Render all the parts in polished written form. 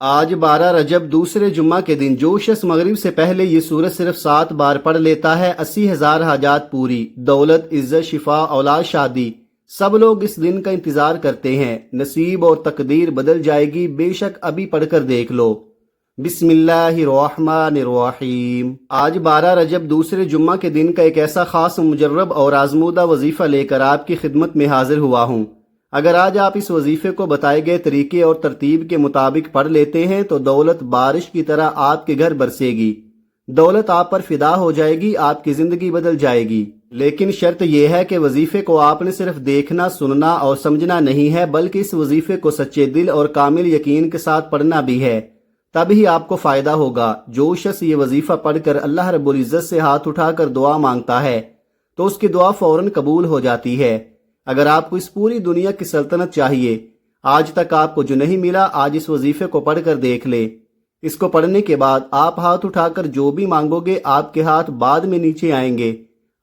آج 12 رجب دوسرے جمعہ کے دن جو شخص مغرب سے پہلے یہ سورت صرف 7 بار پڑھ لیتا ہے 80,000 حاجات پوری، دولت، عزت، شفا، اولاد، شادی، سب لوگ اس دن کا انتظار کرتے ہیں۔ نصیب اور تقدیر بدل جائے گی، بے شک ابھی پڑھ کر دیکھ لو۔ بسم اللہ الرحمن الرحیم۔ آج 12 رجب دوسرے جمعہ کے دن کا ایک ایسا خاص، مجرب اور آزمودہ وظیفہ لے کر آپ کی خدمت میں حاضر ہوا ہوں۔ اگر آج آپ اس وظیفے کو بتائے گئے طریقے اور ترتیب کے مطابق پڑھ لیتے ہیں تو دولت بارش کی طرح آپ کے گھر برسے گی، دولت آپ پر فدا ہو جائے گی، آپ کی زندگی بدل جائے گی۔ لیکن شرط یہ ہے کہ وظیفے کو آپ نے صرف دیکھنا، سننا اور سمجھنا نہیں ہے، بلکہ اس وظیفے کو سچے دل اور کامل یقین کے ساتھ پڑھنا بھی ہے، تب ہی آپ کو فائدہ ہوگا۔ جو شخص یہ وظیفہ پڑھ کر اللہ رب العزت سے ہاتھ اٹھا کر دعا مانگتا ہے تو اس کی دعا فوراً قبول ہو جاتی ہے۔ اگر آپ کو اس پوری دنیا کی سلطنت چاہیے، آج تک آپ کو جو نہیں ملا، آج اس وظیفے کو پڑھ کر دیکھ لے۔ اس کو پڑھنے کے بعد آپ ہاتھ اٹھا کر جو بھی مانگو گے، آپ کے ہاتھ بعد میں نیچے آئیں گے،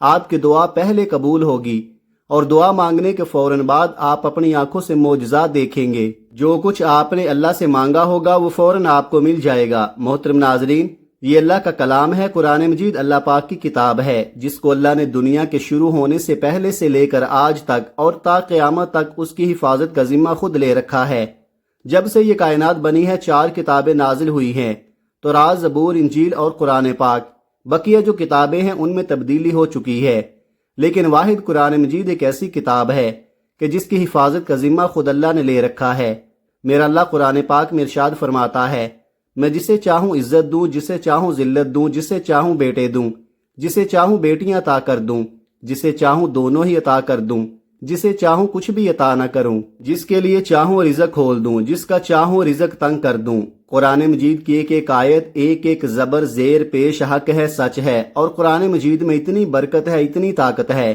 آپ کی دعا پہلے قبول ہوگی، اور دعا مانگنے کے فوراً بعد آپ اپنی آنکھوں سے معجزات دیکھیں گے۔ جو کچھ آپ نے اللہ سے مانگا ہوگا وہ فوراً آپ کو مل جائے گا۔ محترم ناظرین، یہ اللہ کا کلام ہے، قرآن مجید اللہ پاک کی کتاب ہے، جس کو اللہ نے دنیا کے شروع ہونے سے پہلے سے لے کر آج تک اور تا قیامت تک اس کی حفاظت کا ذمہ خود لے رکھا ہے۔ جب سے یہ کائنات بنی ہے 4 کتابیں نازل ہوئی ہیں، تورات، زبور، انجیل اور قرآن پاک۔ بقیہ جو کتابیں ہیں ان میں تبدیلی ہو چکی ہے، لیکن واحد قرآن مجید ایک ایسی کتاب ہے کہ جس کی حفاظت کا ذمہ خود اللہ نے لے رکھا ہے۔ میرا اللہ قرآن پاک میں ارشاد فرماتا ہے، میں جسے چاہوں عزت دوں، جسے چاہوں ذلت دوں، جسے چاہوں بیٹے دوں، جسے چاہوں بیٹیاں عطا کر دوں، جسے چاہوں دونوں ہی عطا کر دوں، جسے چاہوں کچھ بھی عطا نہ کروں، جس کے لیے چاہوں رزق کھول دوں، جس کا چاہوں رزق تنگ کر دوں۔ قرآن مجید کی ایک ایک آیت، ایک ایک زبر زیر پیش حق ہے، سچ ہے، اور قرآن مجید میں اتنی برکت ہے، اتنی طاقت ہے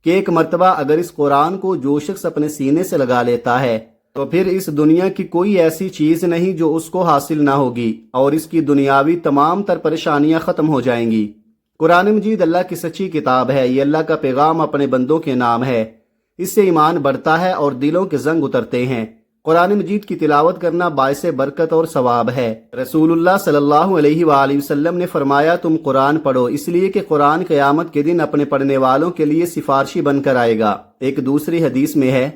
کہ ایک مرتبہ اگر اس قرآن کو جو شخص اپنے سینے سے لگا لیتا ہے تو پھر اس دنیا کی کوئی ایسی چیز نہیں جو اس کو حاصل نہ ہوگی، اور اس کی دنیاوی تمام تر پریشانیاں ختم ہو جائیں گی۔ قرآن مجید اللہ کی سچی کتاب ہے، یہ اللہ کا پیغام اپنے بندوں کے نام ہے، اس سے ایمان بڑھتا ہے اور دلوں کے زنگ اترتے ہیں۔ قرآن مجید کی تلاوت کرنا باعث برکت اور ثواب ہے۔ رسول اللہ صلی اللہ علیہ وآلہ وسلم نے فرمایا، تم قرآن پڑھو، اس لیے کہ قرآن قیامت کے دن اپنے پڑھنے والوں کے لیے سفارشی بن کر آئے گا۔ ایک دوسری حدیث میں ہے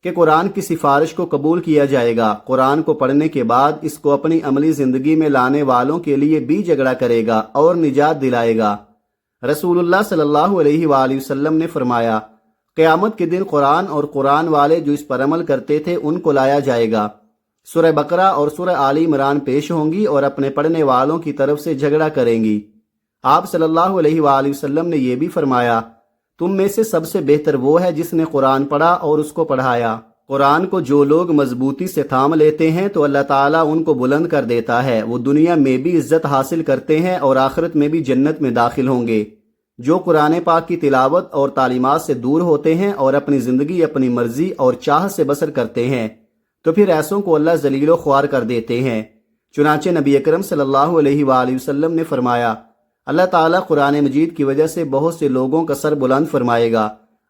کہ قرآن کی سفارش کو قبول کیا جائے گا۔ قرآن کو پڑھنے کے بعد اس کو اپنی عملی زندگی میں لانے والوں کے لیے بھی جھگڑا کرے گا اور نجات دلائے گا۔ رسول اللہ صلی اللہ علیہ وآلہ وسلم نے فرمایا، قیامت کے دن قرآن اور قرآن والے جو اس پر عمل کرتے تھے ان کو لایا جائے گا۔ سورہ بقرہ اور سورہ آل عمران پیش ہوں گی اور اپنے پڑھنے والوں کی طرف سے جھگڑا کریں گی۔ آپ صلی اللہ علیہ وآلہ وسلم نے یہ بھی فرمایا، تم میں سے سب سے بہتر وہ ہے جس نے قرآن پڑھا اور اس کو پڑھایا۔ قرآن کو جو لوگ مضبوطی سے تھام لیتے ہیں تو اللہ تعالیٰ ان کو بلند کر دیتا ہے، وہ دنیا میں بھی عزت حاصل کرتے ہیں اور آخرت میں بھی جنت میں داخل ہوں گے۔ جو قرآن پاک کی تلاوت اور تعلیمات سے دور ہوتے ہیں اور اپنی زندگی اپنی مرضی اور چاہ سے بسر کرتے ہیں تو پھر ایسوں کو اللہ ذلیل و خوار کر دیتے ہیں۔ چنانچہ نبی اکرم صلی اللہ علیہ وآلہ وسلم نے فرمایا، اللہ تعالیٰ قرآن مجید کی وجہ سے بہت سے لوگوں کا سر بلند فرمائے گا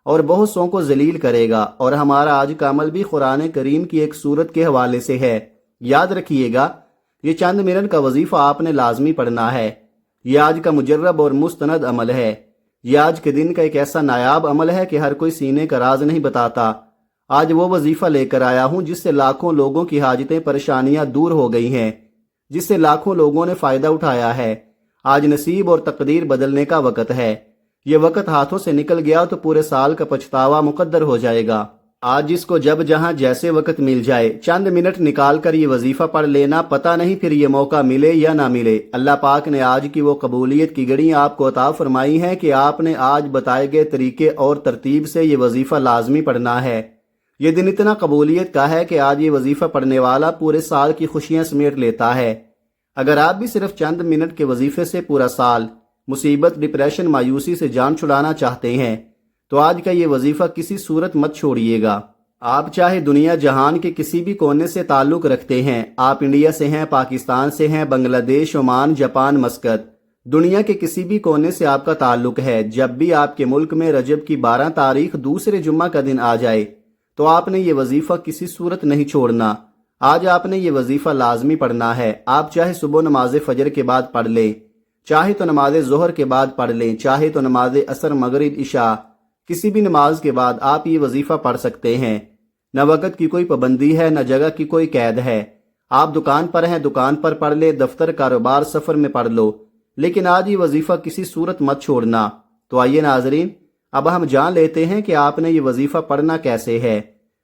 اور بہت سوں کو ذلیل کرے گا، اور ہمارا آج کا عمل بھی قرآن کریم کی ایک سورت کے حوالے سے ہے۔ یاد رکھیے گا، یہ چند منٹ کا وظیفہ آپ نے لازمی پڑھنا ہے۔ یہ آج کا مجرب اور مستند عمل ہے۔ یہ آج کے دن کا ایک ایسا نایاب عمل ہے کہ ہر کوئی سینے کا راز نہیں بتاتا۔ آج وہ وظیفہ لے کر آیا ہوں جس سے لاکھوں لوگوں کی حاجتیں، پریشانیاں دور ہو گئی ہیں، جس سے لاکھوں لوگوں نے فائدہ اٹھایا ہے۔ آج نصیب اور تقدیر بدلنے کا وقت ہے۔ یہ وقت ہاتھوں سے نکل گیا تو پورے سال کا پچھتاوا مقدر ہو جائے گا۔ آج جس کو جب جہاں جیسے وقت مل جائے، چند منٹ نکال کر یہ وظیفہ پڑھ لینا، پتہ نہیں پھر یہ موقع ملے یا نہ ملے۔ اللہ پاک نے آج کی وہ قبولیت کی گھڑیاں آپ کو عطا فرمائی ہیں کہ آپ نے آج بتائے گئے طریقے اور ترتیب سے یہ وظیفہ لازمی پڑھنا ہے۔ یہ دن اتنا قبولیت کا ہے کہ آج یہ وظیفہ پڑھنے والا پورے سال کی خوشیاں سمیٹ لیتا ہے۔ اگر آپ بھی صرف چند منٹ کے وظیفے سے پورا سال مصیبت، ڈپریشن، مایوسی سے جان چھڑانا چاہتے ہیں تو آج کا یہ وظیفہ کسی صورت مت چھوڑیے گا۔ آپ چاہے دنیا جہان کے کسی بھی کونے سے تعلق رکھتے ہیں، آپ انڈیا سے ہیں، پاکستان سے ہیں، بنگلہ دیش، عمان، جاپان، مسقط، دنیا کے کسی بھی کونے سے آپ کا تعلق ہے، جب بھی آپ کے ملک میں رجب کی 12 تاریخ دوسرے جمعہ کا دن آ جائے تو آپ نے یہ وظیفہ کسی صورت نہیں چھوڑنا۔ آج آپ نے یہ وظیفہ لازمی پڑھنا ہے۔ آپ چاہے صبح نماز فجر کے بعد پڑھ لیں، چاہے تو نماز ظہر کے بعد پڑھ لیں، چاہے تو نماز عصر مغرب عشاء، کسی بھی نماز کے بعد آپ یہ وظیفہ پڑھ سکتے ہیں۔ نہ وقت کی کوئی پابندی ہے، نہ جگہ کی کوئی قید ہے۔ آپ دکان پر ہیں، دکان پر پڑھ لیں، دفتر کاروبار سفر میں پڑھ لو، لیکن آج یہ وظیفہ کسی صورت مت چھوڑنا۔ تو آئیے ناظرین، اب ہم جان لیتے ہیں کہ آپ نے یہ وظیفہ پڑھنا کیسے ہے۔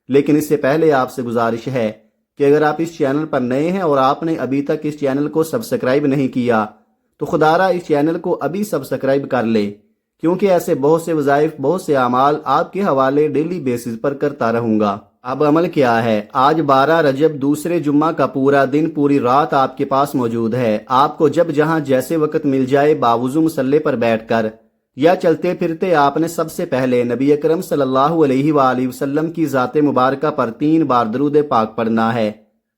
لیکن اس سے پہلے آپ سے گزارش ہے کہ اگر آپ اس چینل پر نئے ہیں اور آپ نے ابھی تک اس چینل کو سبسکرائب نہیں کیا تو خدا را اس چینل کو ابھی سبسکرائب کر لیں، کیونکہ ایسے بہت سے وظائف، بہت سے اعمال آپ کے حوالے ڈیلی بیسز پر کرتا رہوں گا۔ اب عمل کیا ہے؟ آج 12 رجب دوسرے جمعہ کا پورا دن، پوری رات آپ کے پاس موجود ہے۔ آپ کو جب جہاں جیسے وقت مل جائے، باوضو مصلی پر بیٹھ کر یا چلتے پھرتے، آپ نے سب سے پہلے نبی اکرم صلی اللہ علیہ وآلہ وسلم کی ذات مبارکہ پر 3 بار درود پاک پڑھنا ہے۔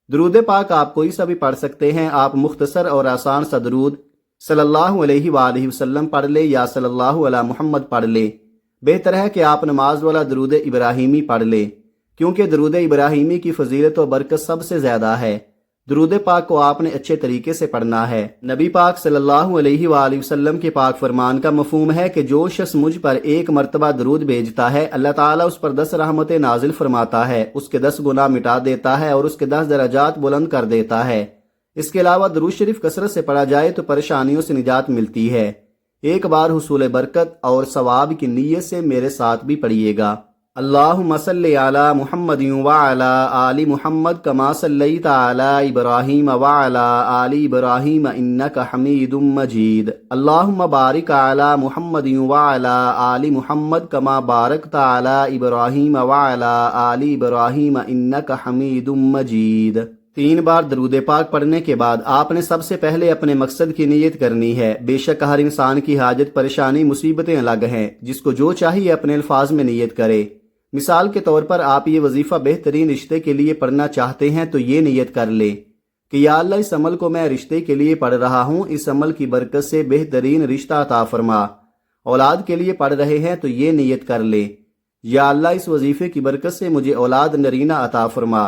درود پاک آپ کوئی سا بھی پڑھ سکتے ہیں۔ آپ مختصر اور آسان سا درود صلی اللہ علیہ وآلہ وسلم پڑھ لے یا صلی اللہ علی محمد پڑھ لے۔ بہتر ہے کہ آپ نماز والا درود ابراہیمی پڑھ لے، کیونکہ درود ابراہیمی کی فضیلت و برکت سب سے زیادہ ہے۔ درود پاک کو آپ نے اچھے طریقے سے پڑھنا ہے۔ نبی پاک صلی اللہ علیہ وآلہ وسلم کے پاک فرمان کا مفہوم ہے کہ جو شخص مجھ پر 1 مرتبہ درود بھیجتا ہے، اللہ تعالیٰ اس پر 10 رحمتیں نازل فرماتا ہے، اس کے 10 گناہ مٹا دیتا ہے اور اس کے 10 درجات بلند کر دیتا ہے۔ اس کے علاوہ درود شریف کثرت سے پڑھا جائے تو پریشانیوں سے نجات ملتی ہے۔ ایک بار حصول برکت اور ثواب کی نیت سے میرے ساتھ بھی پڑھیے گا۔ اللہم صلی علی محمد وعلی آل محمد کما صلیت علی ابراہیم وعلی آل ابراہیم انک حمید مجید۔ اللہم بارک علی محمد وعلی آل محمد کما بارکت علی ابراہیم وعلی آل ابراہیم انک حمید مجید۔ 3 بار درود پاک پڑھنے کے بعد آپ نے سب سے پہلے اپنے مقصد کی نیت کرنی ہے۔ بے شک ہر انسان کی حاجت، پریشانی، مصیبتیں الگ ہیں، جس کو جو چاہیے اپنے الفاظ میں نیت کرے۔ مثال کے طور پر آپ یہ وظیفہ بہترین رشتے کے لیے پڑھنا چاہتے ہیں تو یہ نیت کر لیں کہ یا اللہ، اس عمل کو میں رشتے کے لیے پڑھ رہا ہوں، اس عمل کی برکت سے بہترین رشتہ عطا فرما۔ اولاد کے لیے پڑھ رہے ہیں تو یہ نیت کر لیں، یا اللہ، اس وظیفے کی برکت سے مجھے اولاد نرینہ عطا فرما۔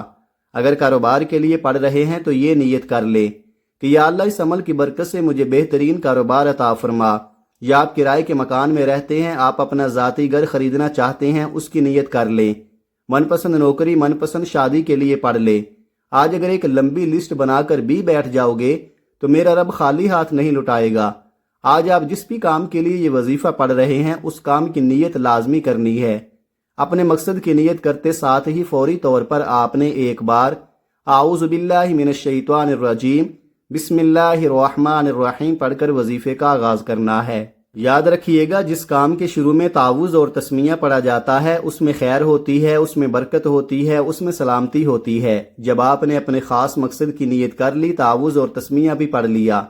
اگر کاروبار کے لیے پڑھ رہے ہیں تو یہ نیت کر لیں کہ یا اللہ، اس عمل کی برکت سے مجھے بہترین کاروبار عطا فرما۔ یا آپ کرائے کے مکان میں رہتے ہیں، آپ اپنا ذاتی گھر خریدنا چاہتے ہیں، اس کی نیت کر لیں۔ من پسند نوکری، من پسند شادی کے لیے پڑھ لیں۔ آج اگر ایک لمبی لسٹ بنا کر بھی بیٹھ جاؤ گے تو میرا رب خالی ہاتھ نہیں لٹائے گا۔ آج آپ جس بھی کام کے لیے یہ وظیفہ پڑھ رہے ہیں، اس کام کی نیت لازمی کرنی ہے۔ اپنے مقصد کی نیت کرتے ساتھ ہی فوری طور پر آپ نے 1 بار اعوذ باللہ من الشیطان الرجیم بسم اللہ الرحمن الرحیم پڑھ کر وظیفے کا آغاز کرنا ہے۔ یاد رکھیے گا، جس کام کے شروع میں تعوذ اور تسمیہ پڑھا جاتا ہے، اس میں خیر ہوتی ہے، اس میں برکت ہوتی ہے، اس میں سلامتی ہوتی ہے۔ جب آپ نے اپنے خاص مقصد کی نیت کر لی، تعوذ اور تسمیہ بھی پڑھ لیا،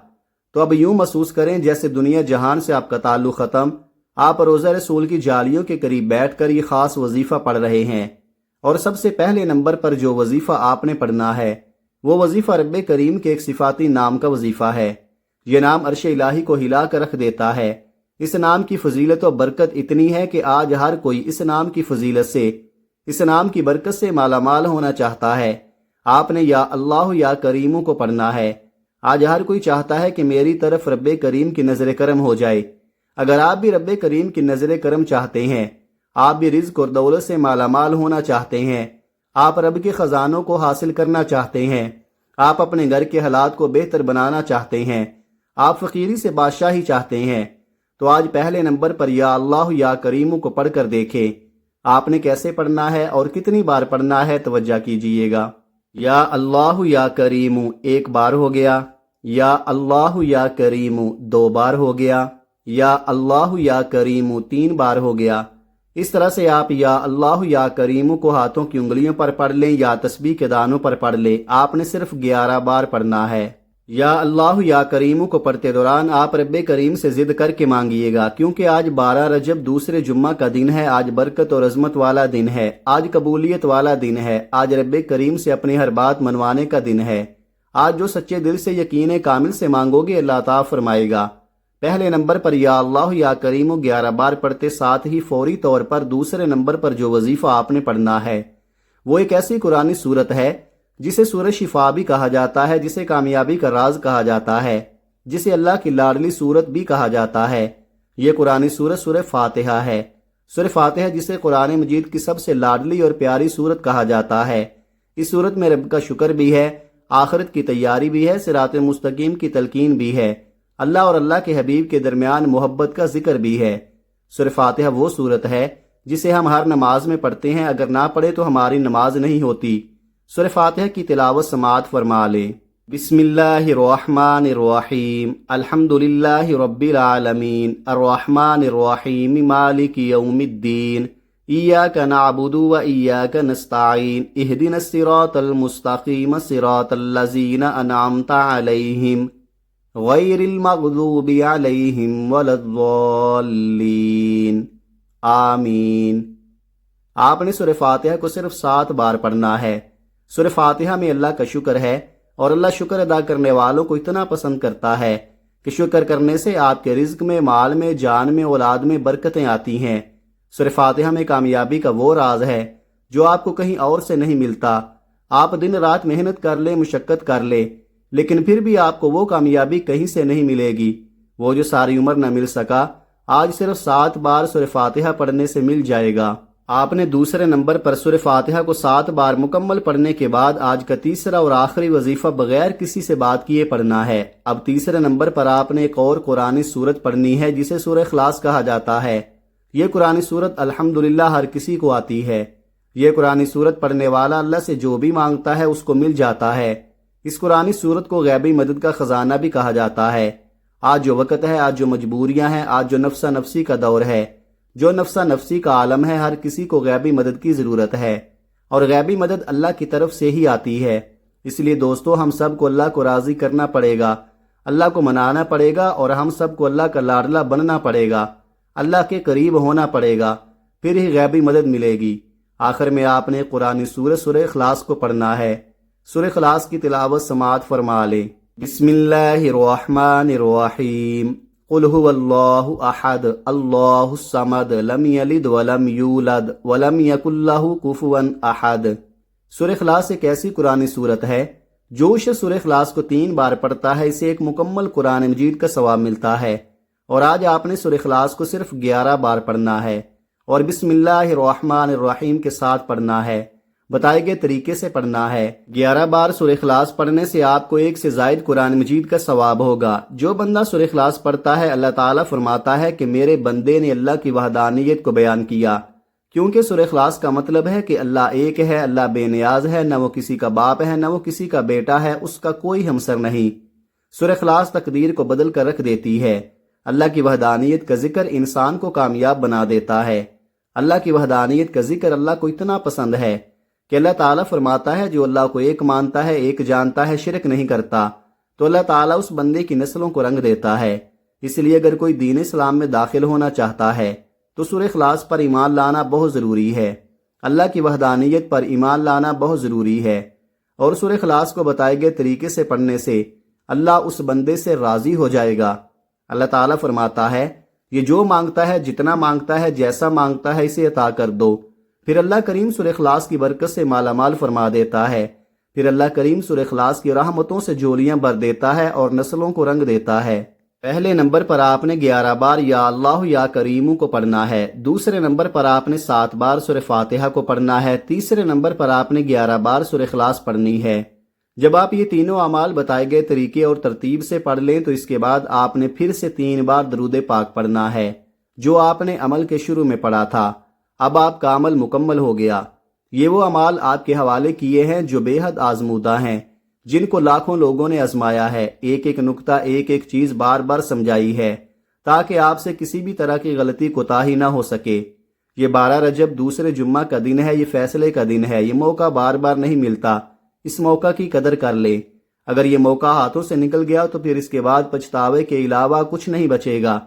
تو اب یوں محسوس کریں جیسے دنیا جہان سے آپ کا تعلق ختم۔ آپ روضہ رسول کی جالیوں کے قریب بیٹھ کر یہ خاص وظیفہ پڑھ رہے ہیں، اور سب سے پہلے نمبر پر جو وظیفہ آپ نے پڑھنا ہے وہ وظیفہ رب کریم کے ایک صفاتی نام کا وظیفہ ہے۔ یہ نام عرش الہی کو ہلا کر رکھ دیتا ہے۔ اس نام کی فضیلت و برکت اتنی ہے کہ آج ہر کوئی اس نام کی فضیلت سے، اس نام کی برکت سے مالا مال ہونا چاہتا ہے۔ آپ نے یا اللہ یا کریموں کو پڑھنا ہے۔ آج ہر کوئی چاہتا ہے کہ میری طرف رب کریم کی نظر کرم ہو جائے۔ اگر آپ بھی رب کریم کی نظر کرم چاہتے ہیں، آپ بھی رزق اور دولت سے مالا مال ہونا چاہتے ہیں، آپ رب کے خزانوں کو حاصل کرنا چاہتے ہیں، آپ اپنے گھر کے حالات کو بہتر بنانا چاہتے ہیں، آپ فقیری سے بادشاہی چاہتے ہیں، تو آج پہلے نمبر پر یا اللہ یا کریموں کو پڑھ کر دیکھیں۔ آپ نے کیسے پڑھنا ہے اور کتنی بار پڑھنا ہے، توجہ کیجئے گا۔ یا اللہ یا کریموں 1 بار ہو گیا، یا اللہ یا کریموں 2 بار ہو گیا، یا اللہ یا کریموں 3 بار ہو گیا۔ اس طرح سے آپ یا اللہ یا کریموں کو ہاتھوں کی انگلیوں پر پڑھ لیں یا تسبیح کے دانوں پر پڑھ لیں۔ آپ نے صرف 11 بار پڑھنا ہے۔ یا اللہ یا کریموں کو پڑھتے دوران آپ رب کریم سے ضد کر کے مانگیے گا، کیونکہ آج 12 رجب دوسرے جمعہ کا دن ہے۔ آج برکت اور عظمت والا دن ہے، آج قبولیت والا دن ہے، آج رب کریم سے اپنی ہر بات منوانے کا دن ہے۔ آج جو سچے دل سے یقین کامل سے مانگو گے، اللہ عطا فرمائے گا۔ پہلے نمبر پر یا اللہ یا کریموں 11 بار پڑھتے ساتھ ہی فوری طور پر دوسرے نمبر پر جو وظیفہ آپ نے پڑھنا ہے وہ ایک ایسی قرآنی صورت ہے جسے سورہ شفا بھی کہا جاتا ہے، جسے کامیابی کا راز کہا جاتا ہے، جسے اللہ کی لاڈلی سورت بھی کہا جاتا ہے۔ یہ قرآن سورت سورہ فاتحہ ہے۔ سورہ فاتحہ جسے قرآن مجید کی سب سے لاڈلی اور پیاری سورت کہا جاتا ہے۔ اس سورت میں رب کا شکر بھی ہے، آخرت کی تیاری بھی ہے، صراط مستقیم کی تلقین بھی ہے، اللہ اور اللہ کے حبیب کے درمیان محبت کا ذکر بھی ہے۔ سورہ فاتحہ وہ سورت ہے جسے ہم ہر نماز میں پڑھتے ہیں، اگر نہ پڑھے تو ہماری نماز نہیں ہوتی۔ سورہ فاتحہ کی تلاوت سماعت فرما لیں۔ بسم اللہ الرحمن الرحیم، الحمدللہ رب العالمین، الرحمن الرحیم، مالک یوم الدین، ایاک نعبد و ایاک نستعین، اہدنا الصراط المستقیم، صراط الذین انعمت علیہم غیر المغضوب علیہم ولا الضالین، آمین۔ آپ نے سورہ فاتحہ کو صرف 7 بار پڑھنا ہے۔ سورہ فاتحہ میں اللہ کا شکر ہے، اور اللہ شکر ادا کرنے والوں کو اتنا پسند کرتا ہے کہ شکر کرنے سے آپ کے رزق میں، مال میں، جان میں، اولاد میں برکتیں آتی ہیں۔ سورہ فاتحہ میں کامیابی کا وہ راز ہے جو آپ کو کہیں اور سے نہیں ملتا۔ آپ دن رات محنت کر لیں، مشقت کر لیں، لیکن پھر بھی آپ کو وہ کامیابی کہیں سے نہیں ملے گی۔ وہ جو ساری عمر نہ مل سکا، آج صرف 7 بار سورہ فاتحہ پڑھنے سے مل جائے گا۔ آپ نے دوسرے نمبر پر سورہ فاتحہ کو 7 بار مکمل پڑھنے کے بعد آج کا تیسرا اور آخری وظیفہ بغیر کسی سے بات کیے پڑھنا ہے۔ اب تیسرے نمبر پر آپ نے ایک اور قرآن سورت پڑھنی ہے جسے سورہ اخلاص کہا جاتا ہے۔ یہ قرآن سورت الحمدللہ ہر کسی کو آتی ہے۔ یہ قرآن سورت پڑھنے والا اللہ سے جو بھی مانگتا ہے اس کو مل جاتا ہے۔ اس قرآن سورت کو غیبی مدد کا خزانہ بھی کہا جاتا ہے۔ آج جو وقت ہے، آج جو مجبوریاں ہیں، آج جو نفسا نفسی کا دور ہے، جو نفسا نفسی کا عالم ہے، ہر کسی کو غیبی مدد کی ضرورت ہے، اور غیبی مدد اللہ کی طرف سے ہی آتی ہے۔ اس لیے دوستو، ہم سب کو اللہ کو راضی کرنا پڑے گا، اللہ کو منانا پڑے گا، اور ہم سب کو اللہ کا لاڈلا بننا پڑے گا، اللہ کے قریب ہونا پڑے گا، پھر ہی غیبی مدد ملے گی۔ آخر میں آپ نے قرآن سورہ اخلاص کو پڑھنا ہے۔ سورہ اخلاص کی تلاوت سماعت فرما لیں۔ بسم اللہ الرحمن الرحیم، قل هو اللہ احد اللہ الصمد لم یلد ولم یولد ولم یکن لہ کفوا احد۔ سورہ اخلاص ایک ایسی قرآن سورت ہے جو شخص سورہ اخلاص کو 3 بار پڑھتا ہے، اسے ایک مکمل قرآن مجید کا ثواب ملتا ہے۔ اور آج آپ نے سورہ اخلاص کو صرف 11 بار پڑھنا ہے، اور بسم اللہ الرحمن الرحیم کے ساتھ پڑھنا ہے، بتائے گئے طریقے سے پڑھنا ہے۔ 11 بار سورہ اخلاص پڑھنے سے آپ کو 1 سے زائد قرآن مجید کا ثواب ہوگا۔ جو بندہ سورہ اخلاص پڑھتا ہے، اللہ تعالیٰ فرماتا ہے کہ میرے بندے نے اللہ کی وحدانیت کو بیان کیا، کیونکہ سورہ اخلاص کا مطلب ہے کہ اللہ ایک ہے، اللہ بے نیاز ہے، نہ وہ کسی کا باپ ہے، نہ وہ کسی کا بیٹا ہے، اس کا کوئی ہمسر نہیں۔ سورہ اخلاص تقدیر کو بدل کر رکھ دیتی ہے۔ اللہ کی وحدانیت کا ذکر انسان کو کامیاب بنا دیتا ہے۔ اللہ کی وحدانیت کا ذکر اللہ کو اتنا پسند ہے کہ اللہ تعالیٰ فرماتا ہے جو اللہ کو ایک مانتا ہے، ایک جانتا ہے، شرک نہیں کرتا، تو اللہ تعالیٰ اس بندے کی نسلوں کو رنگ دیتا ہے۔ اس لیے اگر کوئی دین اسلام میں داخل ہونا چاہتا ہے تو سورہ اخلاص پر ایمان لانا بہت ضروری ہے، اللہ کی وحدانیت پر ایمان لانا بہت ضروری ہے، اور سورہ اخلاص کو بتائے گئے طریقے سے پڑھنے سے اللہ اس بندے سے راضی ہو جائے گا۔ اللہ تعالیٰ فرماتا ہے یہ جو مانگتا ہے، جتنا مانگتا ہے، جیسا مانگتا ہے، اسے عطا کر دو۔ پھر اللہ کریم سورہ اخلاص کی برکت سے مالا مال فرما دیتا ہے۔ پھر اللہ کریم سورہ اخلاص کی رحمتوں سے جولیاں بھر دیتا ہے اور نسلوں کو رنگ دیتا ہے۔ پہلے نمبر پر آپ نے 11 بار یا اللہ یا کریم کو پڑھنا ہے۔ دوسرے نمبر پر آپ نے 7 بار سورہ فاتحہ کو پڑھنا ہے۔ تیسرے نمبر پر آپ نے 11 بار سورہ اخلاص پڑھنی ہے۔ جب آپ یہ تینوں اعمال بتائے گئے طریقے اور ترتیب سے پڑھ لیں تو اس کے بعد آپ نے پھر سے 3 بار درود پاک پڑھنا ہے، جو آپ نے عمل کے شروع میں پڑھا تھا۔ اب آپ کا عمل مکمل ہو گیا۔ یہ وہ اعمال آپ کے حوالے کیے ہیں جو بے حد آزمودہ ہیں، جن کو لاکھوں لوگوں نے آزمایا ہے، ایک ایک نقطہ، ایک ایک چیز بار بار سمجھائی ہے تاکہ آپ سے کسی بھی طرح کی غلطی کوتاہی نہ ہو سکے۔ یہ 12 رجب دوسرے جمعہ کا دن ہے، یہ فیصلے کا دن ہے، یہ موقع بار بار نہیں ملتا، اس موقع کی قدر کر لیں۔ اگر یہ موقع ہاتھوں سے نکل گیا تو پھر اس کے بعد پچھتاوے کے علاوہ کچھ نہیں بچے گا۔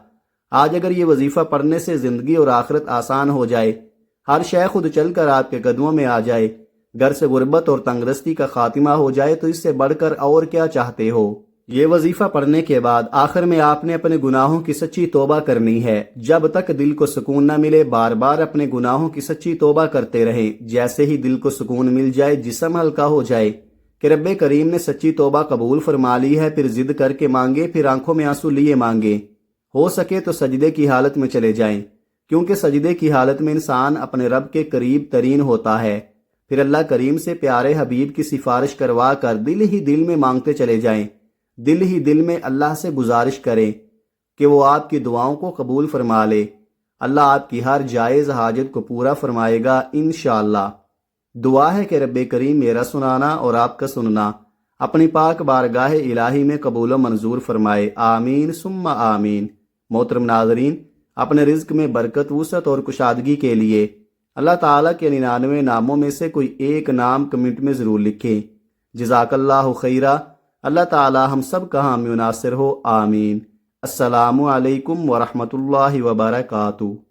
آج اگر یہ وظیفہ پڑھنے سے زندگی اور آخرت آسان ہو جائے، ہر شے خود چل کر آپ کے قدموں میں آ جائے، گھر سے غربت اور تنگرستی کا خاتمہ ہو جائے، تو اس سے بڑھ کر اور کیا چاہتے ہو؟ یہ وظیفہ پڑھنے کے بعد آخر میں آپ نے اپنے گناہوں کی سچی توبہ کرنی ہے۔ جب تک دل کو سکون نہ ملے بار بار اپنے گناہوں کی سچی توبہ کرتے رہیں۔ جیسے ہی دل کو سکون مل جائے، جسم ہلکا ہو جائے، کہ رب کریم نے سچی توبہ قبول فرما لی ہے، پھر ضد کر کے مانگے، پھر آنکھوں میں آنسو لیے مانگے، ہو سکے تو سجدے کی حالت میں چلے جائیں، کیونکہ سجدے کی حالت میں انسان اپنے رب کے قریب ترین ہوتا ہے۔ پھر اللہ کریم سے پیارے حبیب کی سفارش کروا کر دل ہی دل میں مانگتے چلے جائیں، دل ہی دل میں اللہ سے گزارش کریں کہ وہ آپ کی دعاؤں کو قبول فرما لے۔ اللہ آپ کی ہر جائز حاجت کو پورا فرمائے گا انشاءاللہ۔ دعا ہے کہ رب کریم میرا سنانا اور آپ کا سننا اپنی پاک بارگاہ الہی میں قبول و منظور فرمائے، آمین ثم آمین۔ محترم ناظرین، اپنے رزق میں برکت، وسعت اور کشادگی کے لیے اللہ تعالیٰ کے 99 ناموں میں سے کوئی ایک نام کمنٹ میں ضرور لکھیں۔ جزاک اللہ خیرہ۔ اللہ تعالیٰ ہم سب کا حامی و ناصر ہو، آمین۔ السلام علیکم ورحمۃ اللہ وبرکاتہ۔